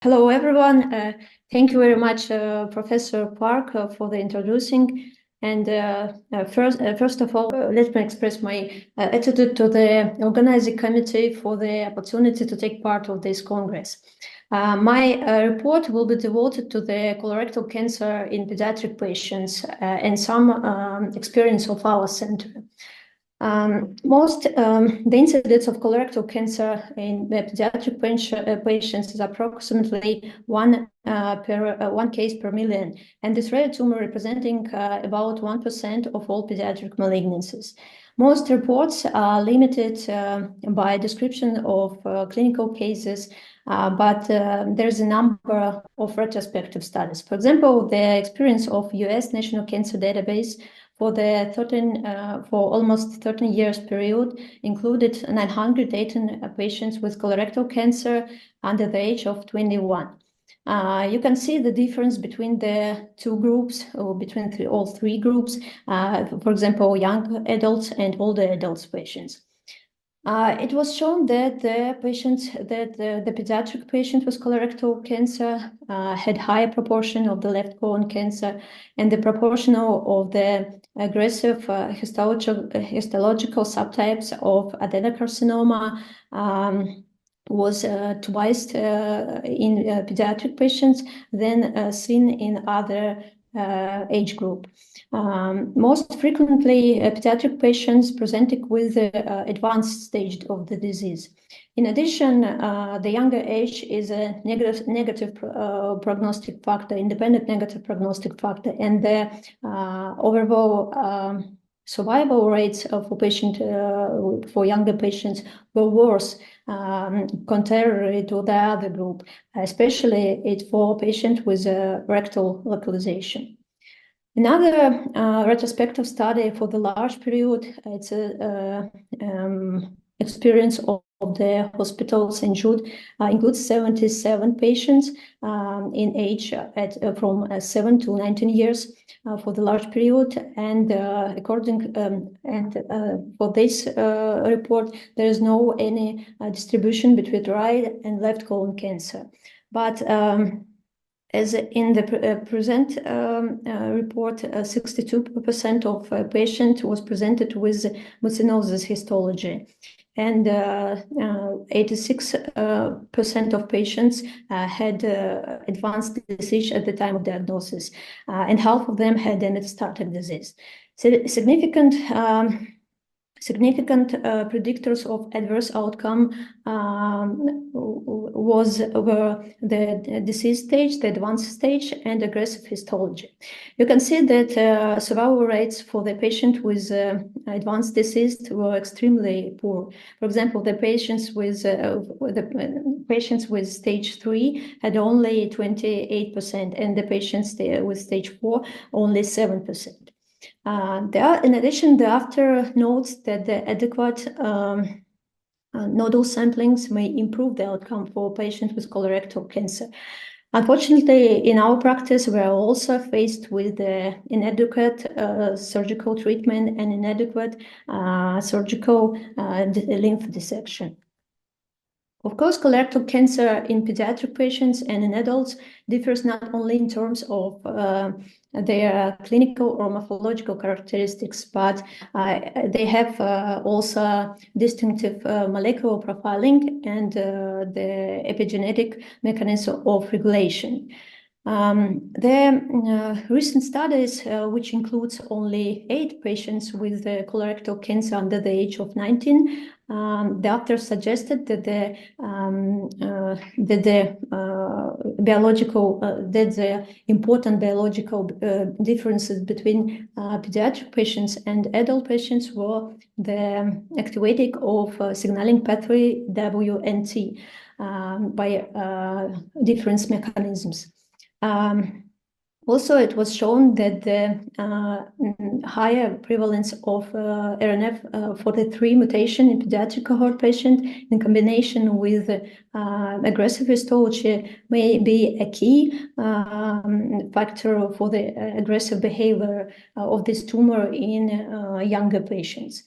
Hello, everyone. Thank you very much, Professor Park, for the introducing. And first of all, let me express my attitude to the organizing committee for the opportunity to take part of this Congress. My report will be devoted to the colorectal cancer in pediatric patients and some experience of our center. The incidence of colorectal cancer in the pediatric patients is approximately one case per million, and this rare tumor representing about 1% of all pediatric malignancies. Most reports are limited by description of clinical cases, but there's a number of retrospective studies. For example, the experience of US National Cancer Database for almost 13 years period included 918 patients with colorectal cancer under the age of 21. You can see the difference between the two groups, or between all three groups, for example, young adults and older adults patients. It was shown that the pediatric patient with colorectal cancer had higher proportion of the left colon cancer, and the proportion of the aggressive histological subtypes of adenocarcinoma was twice in pediatric patients than seen in other age group. Most frequently, pediatric patients presented with advanced stage of the disease. In addition, the younger age is a negative prognostic factor, independent negative prognostic factor, and the overall survival rates for younger patients were worse contrary to the other group, especially for patients with rectal localization. Another retrospective study for the large period, it's experience of the hospital St. Jude, includes 77 patients in age from 7 to 19 years for the large period, and for this report, there is no any distribution between right and left colon cancer, but as in the present report, 62% of patients was presented with mucinosis histology, and 86% of patients had advanced disease at the time of diagnosis, and half of them had a metastatic disease. So significant predictors of adverse outcome were the disease stage, the advanced stage, and aggressive histology. You can see that survival rates for the patient with advanced disease were extremely poor. For example, the patients with stage 3 had only 28%, and the patients with stage 4 only 7%. In addition, the author notes that the adequate nodal samplings may improve the outcome for patients with colorectal cancer. Unfortunately, in our practice, we are also faced with inadequate surgical treatment and inadequate surgical lymph dissection. Of course, colorectal cancer in pediatric patients and in adults differs not only in terms of their clinical or morphological characteristics, but they have also distinctive molecular profiling and the epigenetic mechanism of regulation. The recent studies, which includes only 8 patients with colorectal cancer under the age of 19, the author suggested that the important biological differences between pediatric patients and adult patients were the activating of signaling pathway WNT by different mechanisms. Also, it was shown that the higher prevalence of RNF43 mutation in pediatric cohort patient in combination with aggressive histology may be a key factor for the aggressive behavior of this tumor in younger patients.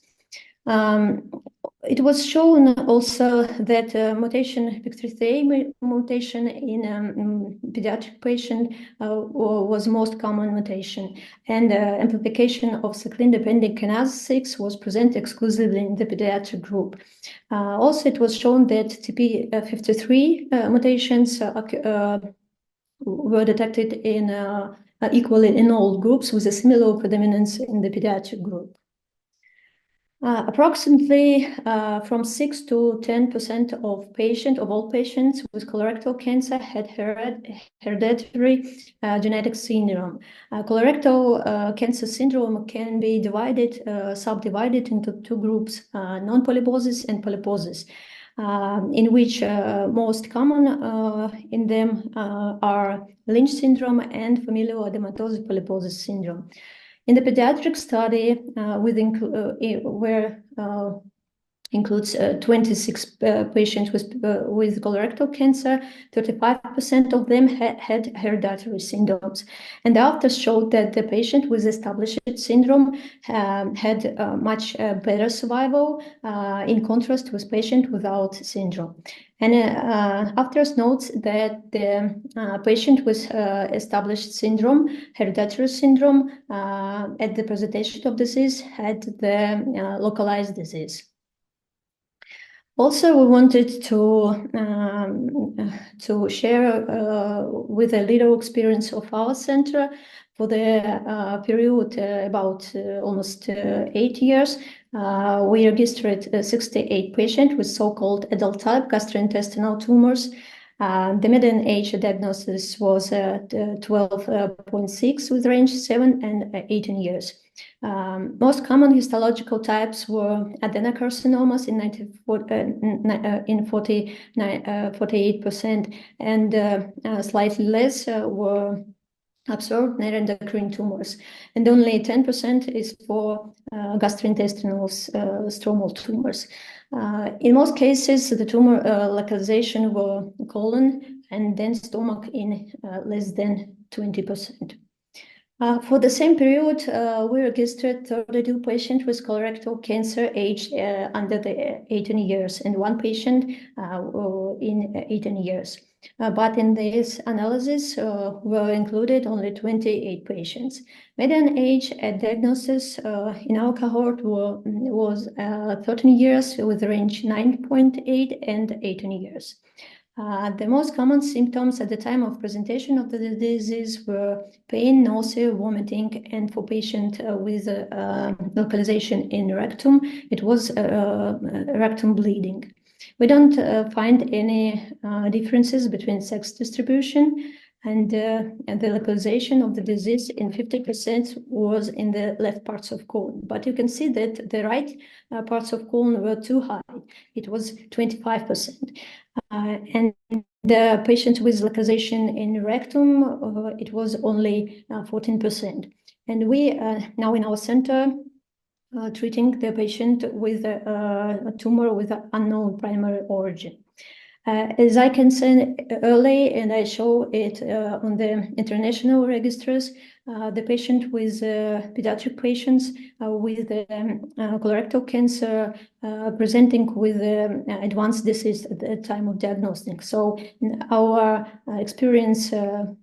It was shown also that mutation PIK3CA mutation in pediatric patient was most common mutation, and amplification of cyclin-dependent kinase 6 was present exclusively in the pediatric group. Also, it was shown that TP53 mutations were detected in equally in all groups, with a similar predominance in the pediatric group. Approximately from 6 to 10% of all patients with colorectal cancer had hereditary genetic syndrome. Colorectal cancer syndrome can be subdivided into two groups, non-polyposis and polyposis, in which most common in them are Lynch syndrome and familial adenomatous polyposis syndrome. In the pediatric study, includes 26 patients with colorectal cancer, 35% of them had hereditary syndromes. And the authors showed that the patient with established syndrome had much better survival in contrast with patient without syndrome. And authors notes that the patient with established syndrome, hereditary syndrome, at the presentation of disease had the localized disease. Also, we wanted to share with a little experience of our center for the period about almost 8 years. We registered 68 patients with so-called adult type gastrointestinal tumors. The median age diagnosis was 12.6 with range 7 and 18 years. Most common histological types were adenocarcinomas in 48%, and slightly less were observed neuroendocrine tumors, and only 10% is for gastrointestinal stromal tumors. In most cases, the tumor localization were colon and then stomach in less than 20%. For the same period, we registered 32 patients with colorectal cancer aged under the 18 years and one patient in 18 years. But in this analysis were included only 28 patients. Median age at diagnosis in our cohort was 13 years with range 9.8 and 18 years. The most common symptoms at the time of presentation of the disease were pain, nausea, vomiting, and for patient with localization in rectum, it was rectum bleeding. We don't find any differences between sex distribution, and the localization of the disease in 50% was in the left parts of colon. But you can see that the right parts of colon were too high. It was 25%. And the patient with localization in rectum, it was only 14%. And we now in our center treating the patient with a tumor with an unknown primary origin. As I can say early, and I show it on the international registers, the patient with pediatric patients with colorectal cancer presenting with advanced disease at the time of diagnostic. So our experience about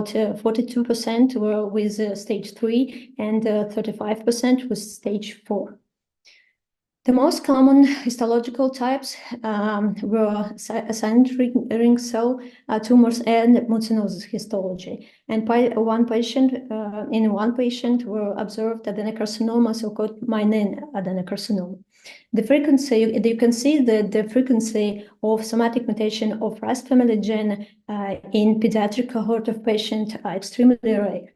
42% were with stage 3 and 35% with stage 4. The most common histological types were assigned ring cell tumors and mucinosis histology. And in one patient were observed adenocarcinoma, so-called myelin adenocarcinoma. The frequency, you can see that the frequency of somatic mutation of RAS family gene in pediatric cohort of patients are extremely rare.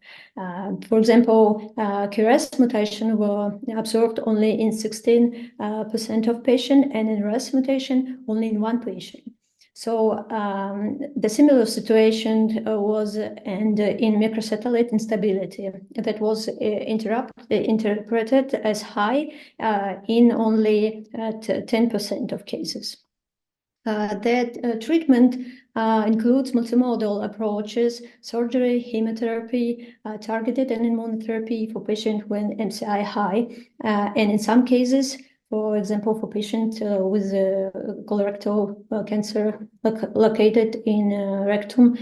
For example, KRAS mutation were observed only in 16% of patients, and in RAS mutation only in one patient. So the similar situation was in microsatellite instability that was interpreted as high in only 10% of cases. That treatment includes multimodal approaches, surgery, chemotherapy, targeted and immunotherapy for patients with MCI high, and in some cases, for example, for patients with colorectal cancer located in rectum,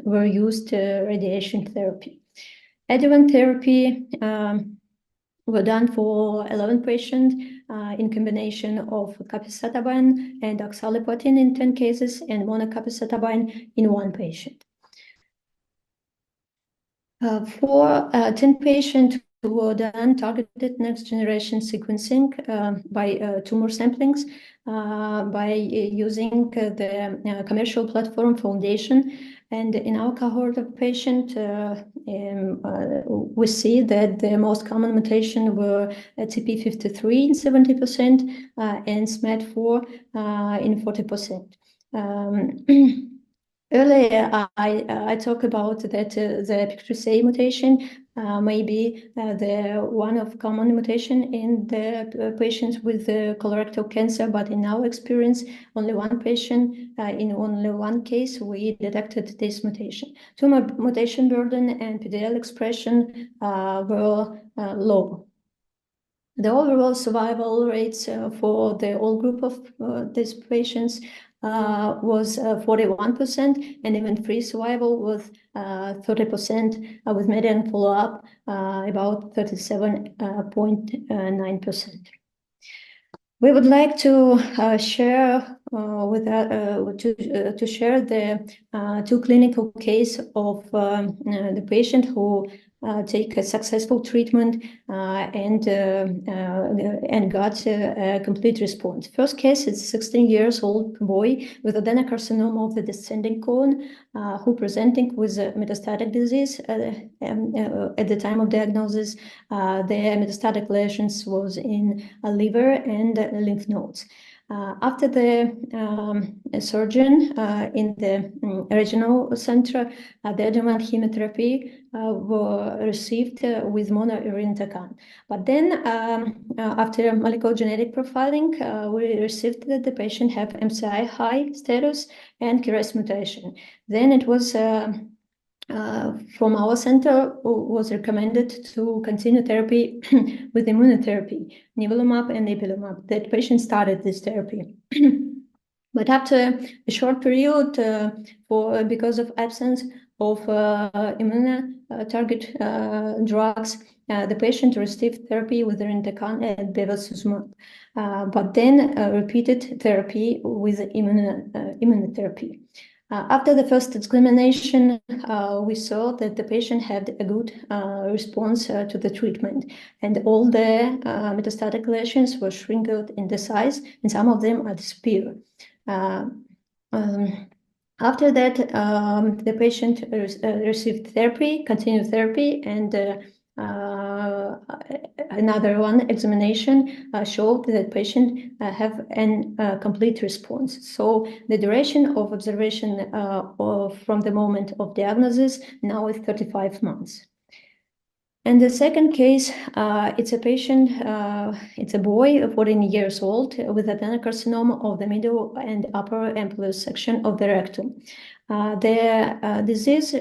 were used radiation therapy. Adjuvant therapy were done for 11 patients in combination of capecitabine and oxaliplatin in 10 cases and monocapecitabine in 1 patient. For 10 patients who were done targeted next generation sequencing by tumor samplings by using the commercial platform Foundation. And in our cohort of patients, we see that the most common mutation were TP53 in 70% and SMAD4 in 40%. Earlier, I talked about that the PIK3CA mutation may be the one of common mutation in the patients with colorectal cancer, but in our experience, only 1 patient, in only 1 case, we detected this mutation. Tumor mutation burden and PDL expression were low. The overall survival rates for the whole group of these patients was 41%, and event-free survival was 30%, with median follow-up about 37.9%. We would like to share to share the 2 clinical case of the patient who take a successful treatment and got a complete response. First case is a 16 years old boy with adenocarcinoma of the descending colon who presenting with metastatic disease at the time of diagnosis. The metastatic lesions was in a liver and lymph nodes. After the surgeon in the regional center, the adjuvant chemotherapy were received with monoirinotecan. But then, after molecular genetic profiling, we received that the patient have MCI high status and KRAS mutation. Then it was from our center was recommended to continue therapy with immunotherapy, nivolumab and ipilimumab. That patient started this therapy. But after a short period, because of absence of immune target drugs, the patient received therapy with irinotecan and bevacizumab, but then repeated therapy with immunotherapy. After the first examination, we saw that the patient had a good response to the treatment, and all the metastatic lesions were shrinking in the size, and some of them are disappear. After that, the patient received therapy, continued therapy, and another one examination showed that patient have a complete response. So the duration of observation from the moment of diagnosis now is 35 months. And the second case, it's a patient, it's a boy, 14 years old, with adenocarcinoma of the middle and upper ampullus section of the rectum. The disease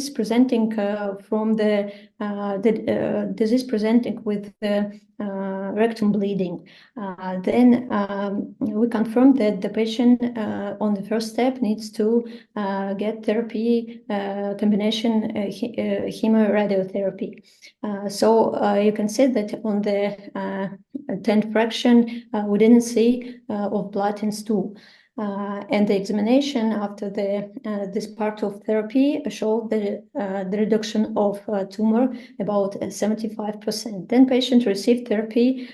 presenting disease presenting with the rectum bleeding. Then we confirmed that the patient on the first step needs to get therapy combination chemoradiotherapy. So you can see that on the 10th fraction we didn't see of blood in stool. And the examination after this part of therapy showed the reduction of tumor about 75%. Then patient received therapy,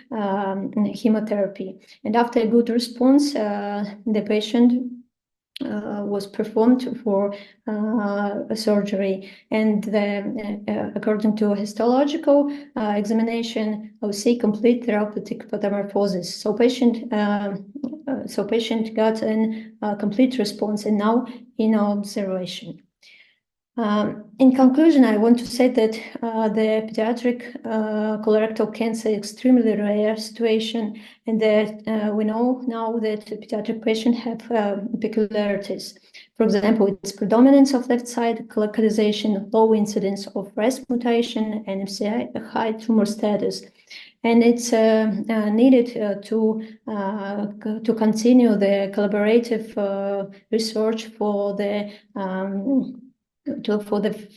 chemotherapy, and after a good response, the patient was performed for surgery, and according to histological examination, we see complete therapeutic metamorphosis. So patient got a complete response and now in observation. In conclusion, I want to say that the pediatric colorectal cancer is extremely rare situation, and that we know now that pediatric patients have peculiarities. For example, its predominance of left side localization, low incidence of RAS mutation, and MCI, high tumor status. And it's needed to continue the collaborative research for the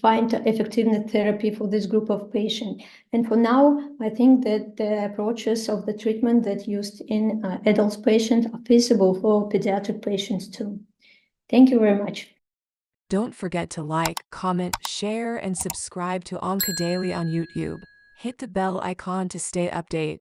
find effective therapy for this group of patients. And for now, I think that the approaches of the treatment that used in adult patients are feasible for pediatric patients too. Thank you very much. Don't forget to like, comment, share, and subscribe to OncoDaily on YouTube. Hit the bell icon to stay updated.